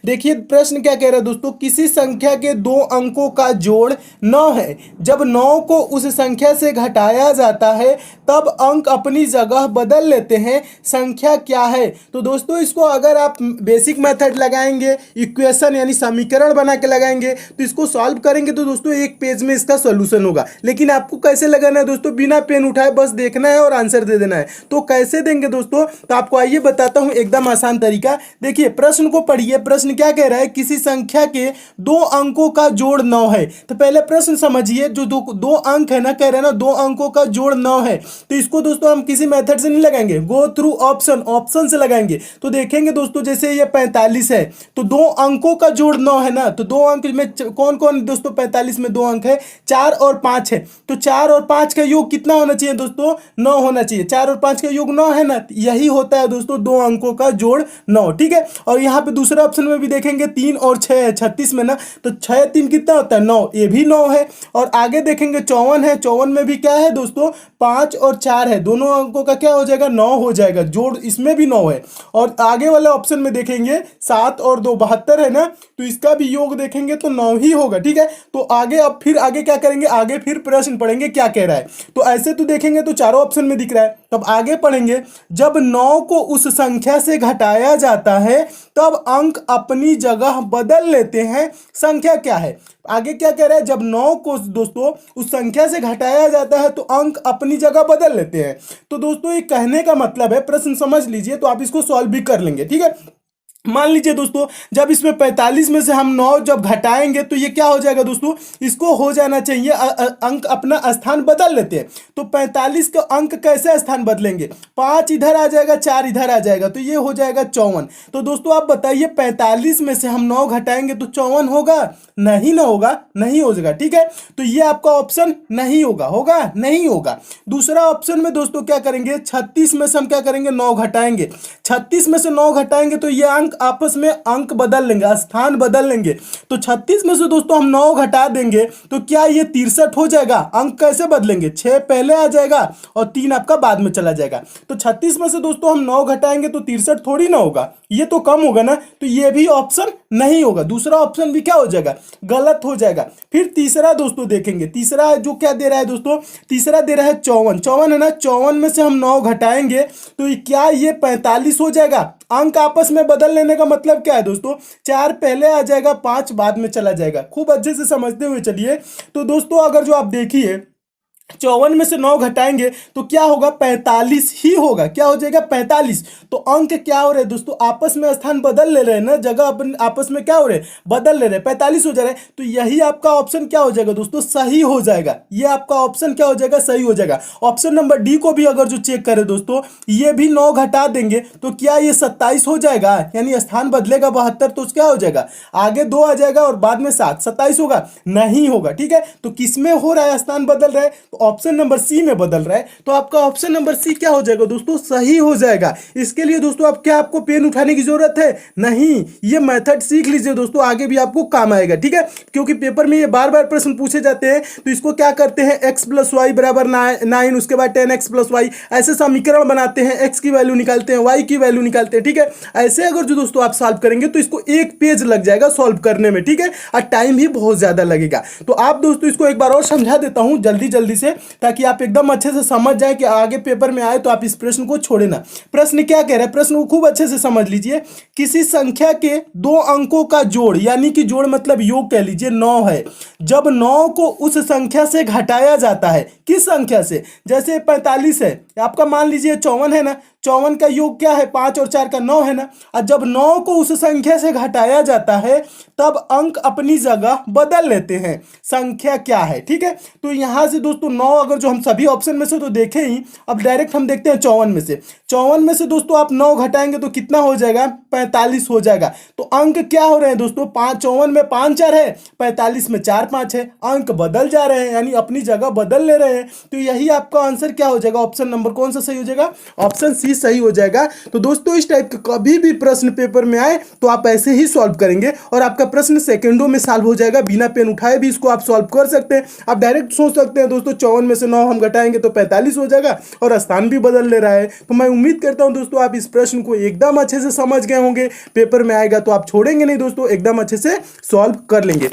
देखिए प्रश्न क्या कह रहा है दोस्तों, किसी संख्या के दो अंकों का जोड़ 9 है। जब 9 को उस संख्या से घटाया जाता है तब अंक अपनी जगह बदल लेते हैं, संख्या क्या है। तो दोस्तों इसको अगर आप बेसिक मेथड लगाएंगे, इक्वेशन यानी समीकरण बना के लगाएंगे, तो इसको सॉल्व करेंगे तो दोस्तों एक पेज में इसका सॉल्यूशन होगा। लेकिन आपको कैसे लगाना है दोस्तों, बिना पेन उठाए बस देखना है और आंसर दे देना है। तो कैसे देंगे दोस्तों, तो आपको आइए बताता हूं एकदम आसान तरीका। देखिए प्रश्न को पढ़िए, प्रश्न क्या कह रहा है, किसी संख्या के दो अंकों का जोड़ 9 है। तो पहले प्रश्न समझिए, जो दो अंक है ना, कह रहे हैं ना दो अंकों का जोड़ 9 है, तो इसको दोस्तों हम किसी मेथड से नहीं लगाएंगे, गो थ्रू ऑप्शन से लगाएंगे। तो देखेंगे दोस्तों जैसे ये 45 है, तो दो अंकों का जोड़ 9 है ना, तो दो अंक में कौन कौन दोस्तों, 45 में दो अंक है, 4 और 5 है, तो 4 और 5 का योग कितना होना चाहिए दोस्तों, 9 होना चाहिए। 4 और 5 का योग 9 है ना, यही होता है दोस्तों दो अंकों का जोड़ 9, ठीक है। और यहाँ पे दूसरे ऑप्शन में भी देखेंगे 3 और 6 है 36 में ना, तो 6 3 कितना होता है 9, ये भी 9 है। और आगे देखेंगे 54 है, 54 में भी क्या है दोस्तों 5 और 4 है, दोनों अंकों का क्या हो जाएगा 9 हो जाएगा, जोड़ इसमें भी 9 है। और आगे वाले ऑप्शन में देखेंगे 7 और 2 72 है ना, तो इसका भी योग देखेंगे तो 9 ही होगा, ठीक है। तो आगे अब फिर आगे क्या करेंगे, आगे फिर प्रश्न पढ़ेंगे क्या कह रहा है। तो ऐसे तो देखेंगे तो चारों ऑप्शन में दिख रहा है, तब आगे पढ़ेंगे, जब 9 को उस संख्या से घटाया जाता है तब अंक अपनी जगह बदल लेते हैं, संख्या क्या है। आगे क्या कह रहा है, जब 9 को दोस्तों उस संख्या से घटाया जाता है तो अंक अपनी जगह बदल लेते हैं। तो दोस्तों ये कहने का मतलब है, प्रश्न समझ लीजिए तो आप इसको सॉल्व भी कर लेंगे, ठीक है। मान लीजिए दोस्तों जब इसमें 45 में से हम 9 जब घटाएंगे तो ये क्या हो जाएगा दोस्तों, इसको हो जाना चाहिए अंक अपना स्थान बदल लेते हैं। तो 45 का अंक कैसे स्थान बदलेंगे, 5 इधर आ जाएगा 4 इधर आ जाएगा, तो ये हो जाएगा 54। तो दोस्तों आप बताइए 45 में से हम 9 घटाएंगे तो 54 होगा, नहीं ना होगा, नहीं हो जाएगा, ठीक है। तो ये आपका ऑप्शन नहीं होगा, होगा नहीं होगा। दूसरा ऑप्शन में दोस्तों क्या करेंगे, 36 में से हम क्या करेंगे 9 घटाएंगे, 36 में से 9 घटाएंगे तो ये अंक आपस में अंक बदल लेंगे, स्थान बदल लेंगे। तो 36 में से दोस्तों हम 9 घटा देंगे तो क्या ये 63 हो जाएगा। अंक कैसे बदलेंगे, 6 पहले आ जाएगा और 3 आपका बाद में चला जाएगा। तो 36 में से दोस्तों हम 9 घटाएंगे तो 63 थोड़ी ना होगा, ये तो कम होगा ना, तो ये भी ऑप्शन नहीं होगा, दूसरा ऑप्शन भी क्या हो जाएगा, गलत हो जाएगा। फिर तीसरा दोस्तों देखेंगे, तीसरा जो क्या दे रहा है दोस्तों, तीसरा दे रहा है 54 है ना, 54 में से हम 9 घटाएंगे तो क्या ये 45 हो जाएगा। अंक आपस में बदल लेने का मतलब क्या है दोस्तों, 4 पहले आ जाएगा 5 बाद में चला जाएगा। खूब अच्छे से समझते हुए चलिए। तो दोस्तों अगर जो आप देखिए 54 में से 9 घटाएंगे तो क्या होगा, 45 ही होगा, क्या हो जाएगा 45। तो अंक क्या हो रहे हैं दोस्तों, आपस में स्थान बदल ले रहे हैं ना, जगह अपन आपस में क्या हो रहे हैं, बदल ले रहे हैं, 45 हो जा रहा है। तो यही आपका ऑप्शन क्या हो जाएगा दोस्तों, सही हो जाएगा। ये आपका ऑप्शन क्या हो जाएगा, सही हो जाएगा। ऑप्शन नंबर डी को भी अगर जो चेक करें दोस्तों, ये भी 9 घटा देंगे तो क्या ये 27 हो जाएगा, यानी स्थान बदलेगा 72, तो क्या हो जाएगा, आगे 2 आ जाएगा और बाद में 7, 27 होगा, नहीं होगा, ठीक है। तो किसमें हो रहा है, स्थान बदल रहा है, ऑप्शन नंबर सी में बदल रहा है। तो आपका ऑप्शन नंबर सी क्या हो जाएगा दोस्तों, सही हो जाएगा। इसके लिए दोस्तों आप क्या, आपको पेन उठाने की जरूरत है नहीं, ये मेथड सीख लीजिए दोस्तों, आगे भी आपको काम आएगा, ठीक है। क्योंकि पेपर में ये बार बार प्रश्न पूछे जाते हैं। तो इसको क्या करते हैं, x + y = 9, उसके बाद 10x + y, ऐसे समीकरण बनाते हैं, x की वैल्यू निकालते हैं, y की वैल्यू निकालते हैं, ठीक है। ऐसे अगर जो दोस्तों आप सॉल्व करेंगे तो इसको एक पेज लग जाएगा सॉल्व करने में, ठीक है, और टाइम भी बहुत ज्यादा लगेगा। तो आप दोस्तों इसको एक बार और समझा देता हूं जल्दी जल्दी से, ताकि आप एकदम अच्छे से समझ जाए कि आगे पेपर में आए तो आप इस प्रश्न को छोड़े ना। प्रश्न क्या कह रहा है, प्रश्न को खूब अच्छे से समझ लीजिए। किसी संख्या के दो अंकों का जोड़, यानी कि जोड़ मतलब योग कह लीजिए, 9 है। जब 9 को उस संख्या से घटाया जाता है, किस संख्या से, जैसे 45 है आपका, मान लीजिए 54 है ना, 54 का योग क्या है, 5 और 4 का 9 है ना। और जब 9 को उस संख्या से घटाया जाता है तब अंक अपनी जगह बदल लेते हैं, संख्या क्या है, ठीक है। तो यहां से दोस्तों 9 अगर जो हम सभी ऑप्शन में से तो देखें ही, अब डायरेक्ट हम देखते हैं 54 में से। 54 में से दोस्तों आप 9 घटाएंगे तो कितना हो जाएगा, 45 हो जाएगा। तो अंक क्या हो रहे हैं दोस्तों, 54 में 5 4 है, 45 में 4 5 है, अंक बदल जा रहे हैं, यानी अपनी जगह बदल ले रहे हैं। तो यही आपका आंसर क्या हो जाएगा, ऑप्शन नंबर कौन सा सही हो जाएगा, ऑप्शन सी ही सही हो जाएगा। तो दोस्तों इस टाइप के कभी भी प्रश्न पेपर में आए तो आप ऐसे ही सॉल्व करेंगे और आपका प्रश्न सेकंडों में सॉल्व हो जाएगा। बिना पेन उठाए भी इसको आप सॉल्व कर सकते हैं। आप डायरेक्ट सोच सकते हैं दोस्तों 54 में से 9 हम घटाएंगे तो 45 हो जाएगा और स्थान भी बदल ले रहा है। तो मैं उम्मीद करता हूं दोस्तों आप इस प्रश्न को एकदम अच्छे से समझ गए होंगे। पेपर में आएगा तो आप छोड़ेंगे नहीं दोस्तों, एकदम अच्छे से सॉल्व कर लेंगे।